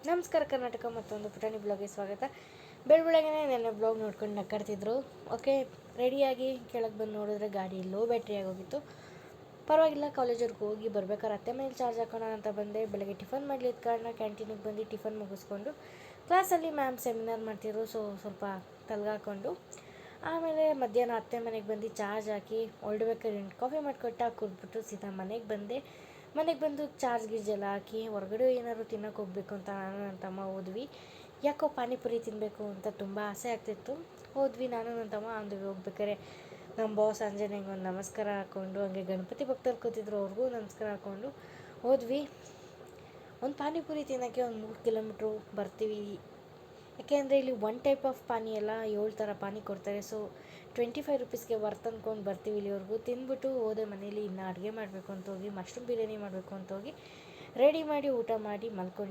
ನಮಸ್ಕಾರ ಕರ್ನಾಟಕ, ಮತ್ತೊಂದು ಪುಟಾಣಿ ಬ್ಲಾಗ್ಗೆ ಸ್ವಾಗತ. ಬೆಳಬೆಳಗ್ಗೆನೇ ನೆನ್ನೆ ಬ್ಲಾಗ್ ನೋಡ್ಕೊಂಡು ನಕ್ಕಾಡ್ತಿದ್ರು. ಓಕೆ, ರೆಡಿಯಾಗಿ ಕೆಳಗೆ ಬಂದು ನೋಡಿದ್ರೆ ಗಾಡಿ ಲೋ ಬ್ಯಾಟ್ರಿ ಆಗೋಗಿತ್ತು. ಪರವಾಗಿಲ್ಲ, ಕಾಲೇಜವ್ರಿಗೆ ಹೋಗಿ ಬರ್ಬೇಕಾದ್ರೆ ಅತ್ತೆ ಮೇಲೆ ಚಾರ್ಜ್ ಹಾಕೋಣ ಅಂತ ಬಂದೆ. ಬೆಳಗ್ಗೆ ಟಿಫನ್ ಮಾಡಲಿದ್ದ ಕಾರಣ ಕ್ಯಾಂಟೀನಿಗೆ ಬಂದು ಟಿಫನ್ ಮುಗಿಸ್ಕೊಂಡು ಕ್ಲಾಸಲ್ಲಿ ಮ್ಯಾಮ್ ಸೆಮಿನಾರ್ ಮಾಡ್ತಿದ್ರು, ಸ್ವಲ್ಪ ತಲೆಗಾಕೊಂಡು ಆಮೇಲೆ ಮಧ್ಯಾಹ್ನ ಅತ್ತೆ ಮನೆಗೆ ಬಂದು ಚಾರ್ಜ್ ಹಾಕಿ ಹೊರಡ್ಬೇಕಾದ್ರೆ ಕಾಫಿ ಮಾಡಿಕೊಟ್ಟ ಕುಡಿದ್ಬಿಟ್ಟು ಸೀದಾ ಮನೆಗೆ ಬಂದೆ. ಮನೆಗೆ ಬಂದು ಚಾರ್ಜ್ ಗೀರ್ಜೆಲ್ಲ ಹಾಕಿ ಹೊರಗಡೆ ಏನಾದ್ರು ತಿನ್ನೋಕೆ ಹೋಗ್ಬೇಕು ಅಂತ ನಾನು ನನ್ನ ತಮ್ಮ ಹೋದ್ವಿ. ಯಾಕೋ ಪಾನಿಪುರಿ ತಿನ್ನಬೇಕು ಅಂತ ತುಂಬ ಆಸೆ ಆಗ್ತಿತ್ತು. ಹೋದ್ವಿ, ನಾನು ನನ್ನ ತಮ್ಮ ಅಂದ್ವಿ. ಹೋಗ್ಬೇಕಾರೆ ನಮ್ಮ ಬಾಸ್ ಆಂಜನೇಯಂಗೆ ಒಂದು ನಮಸ್ಕಾರ ಹಾಕ್ಕೊಂಡು, ಹಂಗೆ ಗಣಪತಿ ಭಕ್ತರು ಕೂತಿದ್ರು, ಅವ್ರಿಗೂ ನಮಸ್ಕಾರ ಹಾಕ್ಕೊಂಡು ಹೋದ್ವಿ. ಒಂದು ಪಾನಿಪುರಿ ತಿನ್ನೋಕ್ಕೆ ಒಂದು 3 ಕಿಲೋಮೀಟ್ರು ಬರ್ತೀವಿ. ಯಾಕೆಂದರೆ ಇಲ್ಲಿ ಒನ್ ಟೈಪ್ ಆಫ್ ಪಾನಿ ಎಲ್ಲ 7 ಥರ ಪಾನಿ ಕೊಡ್ತಾರೆ. ಸೊ 25 ರುಪೀಸ್ಗೆ ವರ್ತ್ ಅಂದ್ಕೊಂಡು ಬರ್ತೀವಿ. ಇಲ್ಲಿವರೆಗೂ ತಿಂದ್ಬಿಟ್ಟು ಹೋದೆ ಮನೇಲಿ. ಇನ್ನು ಅಡುಗೆ ಮಾಡಬೇಕು ಅಂತ ಹೋಗಿ ಮಶ್ರೂಮ್ ಬಿರಿಯಾನಿ ಮಾಡಬೇಕು ಅಂತ ಹೋಗಿ ರೆಡಿ ಮಾಡಿ ಊಟ ಮಾಡಿ ಮಲ್ಕೊಂಡು